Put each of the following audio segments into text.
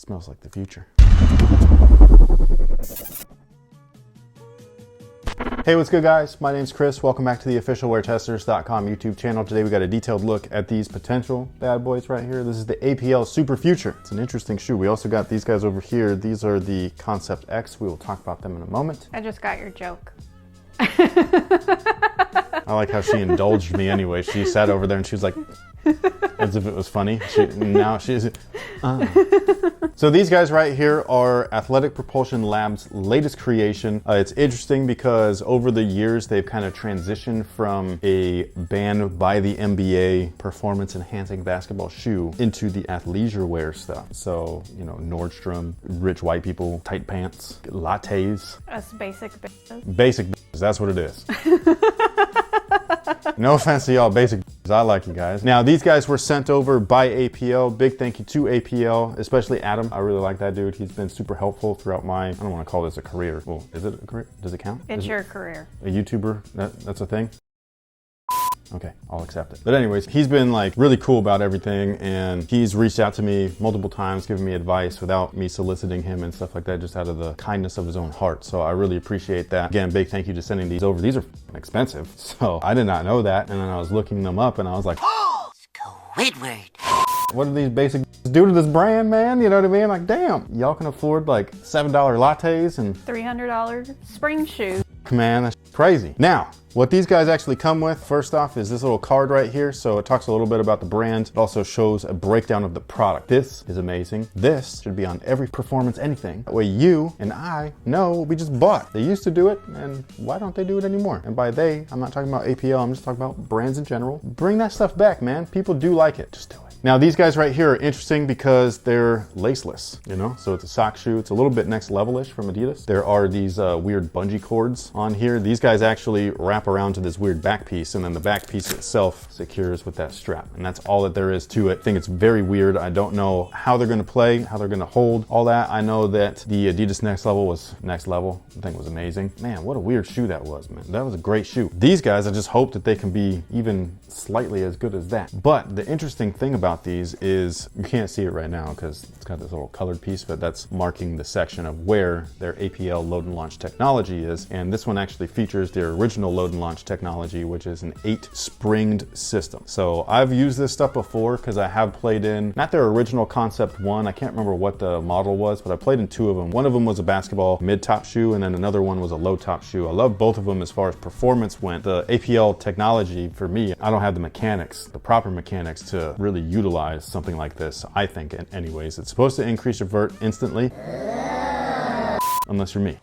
Smells like the future. Hey, what's good guys? My name's Chris. Welcome back to the official WearTesters.com YouTube channel. Today we got a detailed look at these potential bad boys right here. This is the APL Super Future. It's an interesting shoe. We also got these guys over here. These are the Concept X. We will talk about them in a moment. I just got your joke. I like how she indulged me anyway. She sat over there and she was like, as if it was funny. Now she's... So these guys right here are Athletic Propulsion Labs' latest creation. It's interesting because over the years they've kind of transitioned from a banned by the NBA performance enhancing basketball shoe into the athleisure wear stuff. So, you know, Nordstrom, rich white people, tight pants, lattes. Us basic bitches. Basic bitches, that's what it is. No offense to y'all basic bitches, I like you guys. Now these guys were sent over by APL. Big thank you to APL, especially Adam. I really like that dude. He's been super helpful throughout my, I don't want to call this a career. Well, is it a career? Does it count? It's your career. A YouTuber, that's a thing? Okay, I'll accept it. But anyways, he's been like really cool about everything, and he's reached out to me multiple times, giving me advice without me soliciting him and stuff like that, just out of the kindness of his own heart. So I really appreciate that. Again, big thank you to sending these over. These are expensive, so I did not know that. And then I was looking them up and I was like, oh, Squidward. What do these basic do to this brand, man? You know what I mean? Like, damn, y'all can afford like $7 lattes and $300 spring shoes. Man, that's crazy. Now, what these guys actually come with, first off, is this little card right here. So it talks a little bit about the brand. It also shows a breakdown of the product. This is amazing. This should be on every performance anything. That way you and I know what we just bought. They used to do it, and why don't they do it anymore? And by they, I'm not talking about APL, I'm just talking about brands in general. Bring that stuff back, man. People do like it. Just do it. Now these guys right here are interesting because they're laceless, you know? So it's a sock shoe. It's a little bit next level-ish from Adidas. There are these weird bungee cords on here. These guys actually wrap around to this weird back piece, and then the back piece itself secures with that strap. And that's all that there is to it. I think it's very weird. I don't know how they're gonna play, how they're gonna hold, all that. I know that the Adidas Next Level was next level. I think it was amazing. Man, what a weird shoe that was, man. That was a great shoe. These guys, I just hope that they can be even slightly as good as that. But the interesting thing about these is, you can't see it right now because it's got this little colored piece, but that's marking the section of where their APL load and launch technology is. And this one actually features their original load and launch technology, which is an 8-springed system. So I've used this stuff before because I have played in, not their original Concept 1, I can't remember what the model was, but I played in 2 of them. One of them was a basketball mid-top shoe, and then another one was a low-top shoe. I love both of them as far as performance went. The APL technology, for me, I don't have the mechanics, the proper mechanics to really utilize something like this, I think, anyways. It's supposed to increase your vert instantly, unless you're me.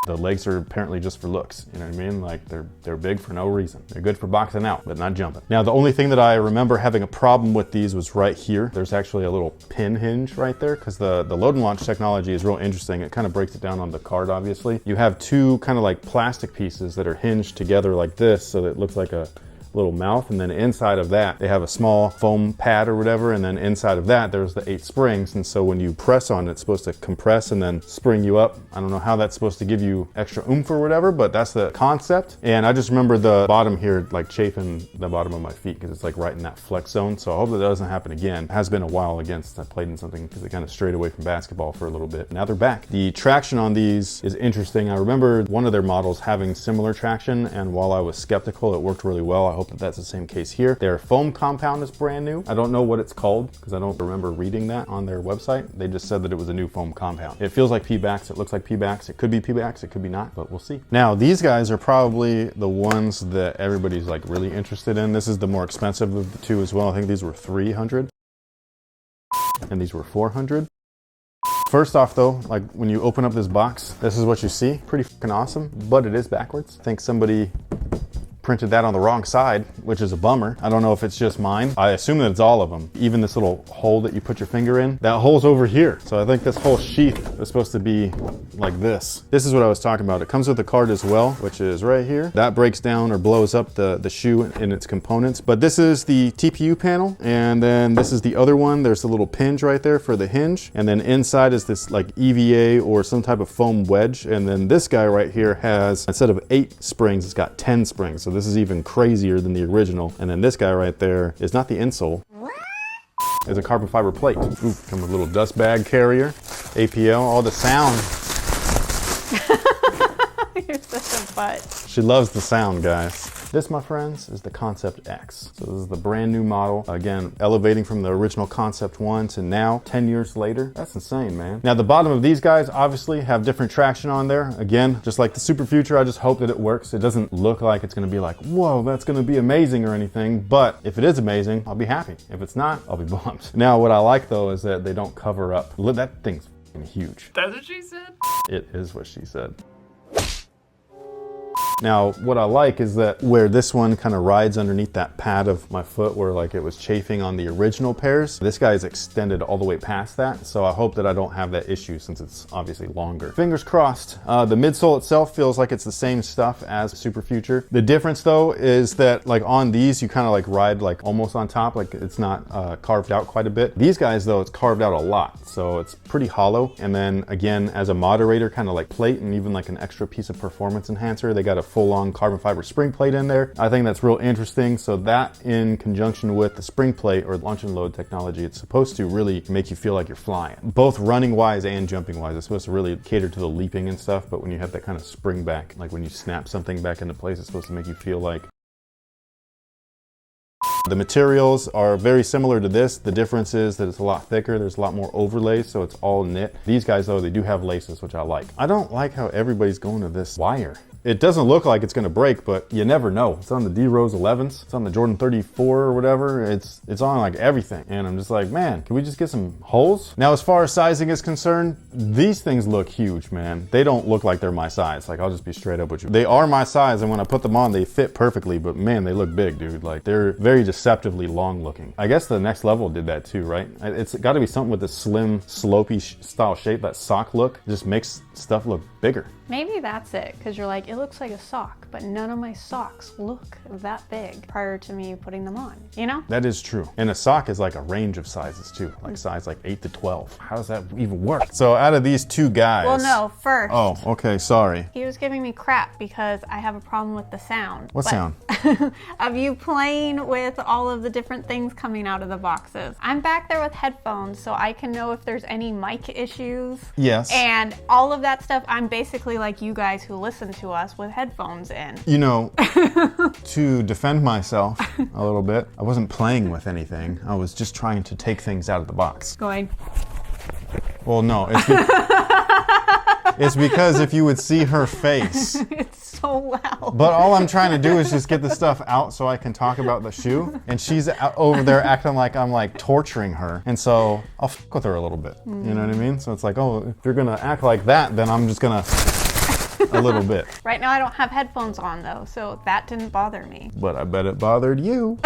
The legs are apparently just for looks, you know what I mean? Like they're big for no reason. They're good for boxing out, but not jumping. Now, the only thing that I remember having a problem with these was right here. There's actually a little pin hinge right there, because the load and launch technology is real interesting. It kind of breaks it down on the card, obviously. You have 2 kind of like plastic pieces that are hinged together like this, so that it looks like a little mouth, and then inside of that they have a small foam pad or whatever, and then inside of that there's the 8 springs, and so when you press on it, it's supposed to compress and then spring you up. I don't know how that's supposed to give you extra oomph or whatever, but that's the concept. And I just remember the bottom here like chafing the bottom of my feet because it's like right in that flex zone, so I hope that doesn't happen again. It has been a while again since I played in something because they kind of strayed away from basketball for a little bit. Now they're back. The traction on these is interesting. I remember one of their models having similar traction, and while I was skeptical, it worked really well. I hope that that's the same case here. Their foam compound is brand new. I don't know what it's called because I don't remember reading that on their website. They just said that it was a new foam compound. It feels like P-backs. It looks like P-backs. It could be P-backs. It could be not, but we'll see. Now, these guys are probably the ones that everybody's like really interested in. This is the more expensive of the 2 as well. I think these were $300 and these were $400. First off though, like when you open up this box, this is what you see. Pretty fucking awesome, but it is backwards. I think somebody printed that on the wrong side, which is a bummer. I don't know if it's just mine. I assume that it's all of them. Even this little hole that you put your finger in, that hole's over here. So I think this whole sheath is supposed to be like this. This is what I was talking about. It comes with the card as well, which is right here. That breaks down or blows up the shoe in its components. But this is the TPU panel, and then this is the other one. There's a little pinch right there for the hinge. And then inside is this like EVA or some type of foam wedge. And then this guy right here has, instead of 8 springs, it's got 10 springs. So this is even crazier than the original. And then this guy right there is not the insole. is a carbon fiber plate. Ooh, come with a little dust bag carrier. APL, all the sound. You're such a butt. She loves the sound, guys. This, my friends, is the Concept X. So this is the brand new model. Again, elevating from the original Concept 1 to now, 10 years later. That's insane, man. Now, the bottom of these guys obviously have different traction on there. Again, just like the Super Future, I just hope that it works. It doesn't look like it's gonna be like, whoa, that's gonna be amazing or anything. But if it is amazing, I'll be happy. If it's not, I'll be bummed. Now, what I like though is that they don't cover up. Look, that thing's f***ing huge. That's what she said? It is what she said. Now, what I like is that where this one kind of rides underneath that pad of my foot where like it was chafing on the original pairs, this guy is extended all the way past that. So I hope that I don't have that issue since it's obviously longer. Fingers crossed. The midsole itself feels like it's the same stuff as Super Future. The difference though is that like on these, you kind of like ride like almost on top, like it's not carved out quite a bit. These guys though, it's carved out a lot. So it's pretty hollow. And then again, as a moderator kind of like plate and even like an extra piece of performance enhancer, they got a full-on carbon fiber spring plate in there. I think that's real interesting. So that in conjunction with the spring plate or launch and load technology, it's supposed to really make you feel like you're flying. Both running wise and jumping wise. It's supposed to really cater to the leaping and stuff, but when you have that kind of spring back, like when you snap something back into place, it's supposed to make you feel like. The materials are very similar to this. The difference is that it's a lot thicker. There's a lot more overlays, so it's all knit. These guys though, they do have laces, which I like. I don't like how everybody's going to this wire. It doesn't look like it's gonna break, but you never know. It's on the D-Rose 11s. It's on the Jordan 34 or whatever. It's on like everything. And I'm just like, man, can we just get some holes? Now, as far as sizing is concerned, these things look huge, man. They don't look like they're my size. Like, I'll just be straight up with you. They are my size, and when I put them on, they fit perfectly, but man, they look big, dude. Like, they're very deceptively long looking. I guess the next level did that too, right? It's gotta be something with this slim, slopey style shape. That sock look just makes stuff look bigger. Maybe that's it, because you're like, it looks like a sock, but none of my socks look that big prior to me putting them on, you know? That is true. And a sock is like a range of sizes too, like size like 8 to 12. How does that even work? So out of these two guys. Well, no, first. Oh, okay, sorry. He was giving me crap because I have a problem with the sound. What sound? Of you playing with all of the different things coming out of the boxes. I'm back there with headphones, so I can know if there's any mic issues. Yes. And all of that stuff, I'm basically like you guys who listen to us with headphones in. You know, to defend myself a little bit, I wasn't playing with anything. I was just trying to take things out of the box. Going. Well, no, it's because if you would see her face. It's so loud. But all I'm trying to do is just get the stuff out so I can talk about the shoe. And she's over there acting like I'm like torturing her. And so I'll f with her a little bit. You know what I mean? So it's like, oh, if you're gonna act like that, then I'm just gonna a little bit. Right now I don't have headphones on though, so that didn't bother me. But I bet it bothered you.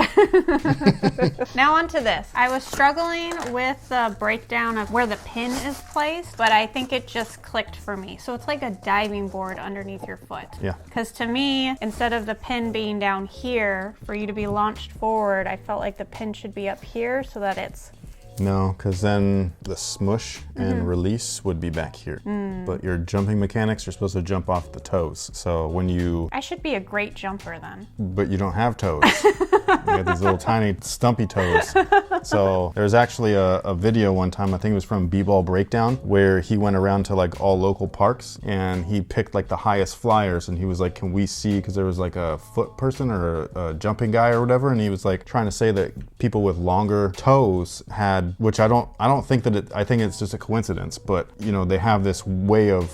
Now on to this. I was struggling with the breakdown of where the pin is placed, but I think it just clicked for me. So it's like a diving board underneath your foot. Yeah. Because to me, instead of the pin being down here, for you to be launched forward, I felt like the pin should be up here so that it's. No, because then the smush and release would be back here. But your jumping mechanics, you're supposed to jump off the toes. So when you... I should be a great jumper then. But you don't have toes. You got these little tiny stumpy toes. So there's actually a video one time, I think it was from B-Ball Breakdown, where he went around to like all local parks and he picked like the highest flyers and he was like, can we see, because there was like a foot person or a jumping guy or whatever, and he was like trying to say that people with longer toes had, which I don't think that I think it's just a coincidence, but you know, they have this way of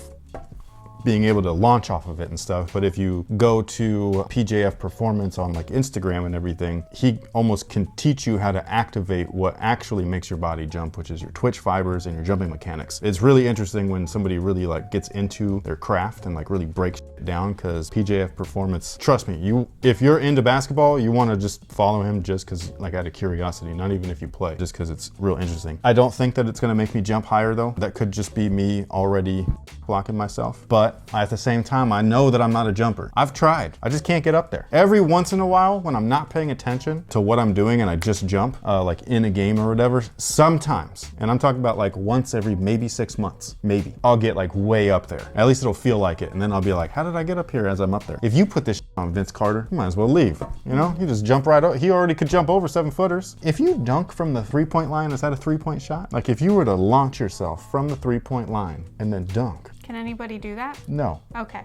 being able to launch off of it and stuff. But if you go to PJF Performance on like Instagram and everything, he almost can teach you how to activate what actually makes your body jump, which is your twitch fibers and your jumping mechanics. It's really interesting when somebody really like gets into their craft and like really breaks it down, because PJF Performance, trust me, if you're into basketball, you want to just follow him just because like out of curiosity, not even if you play, just because it's real interesting. I don't think that it's going to make me jump higher though. That could just be me already blocking myself. But at the same time, I know that I'm not a jumper. I've tried. I just can't get up there. Every once in a while, when I'm not paying attention to what I'm doing and I just jump, like in a game or whatever, sometimes, and I'm talking about like once every maybe 6 months, maybe, I'll get like way up there. At least it'll feel like it. And then I'll be like, how did did I get up here as I'm up there? If you put this on Vince Carter, you might as well leave. You know, you just jump right over. He already could jump over 7-footers. If you dunk from the 3-point line, is that a 3-point shot? Like if you were to launch yourself from the 3-point line and then dunk. Can anybody do that? No. Okay,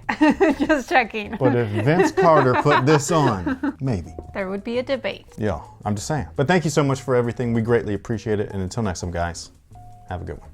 just checking. But if Vince Carter put this on, maybe. There would be a debate. Yeah, I'm just saying. But thank you so much for everything. We greatly appreciate it. And until next time, guys, have a good one.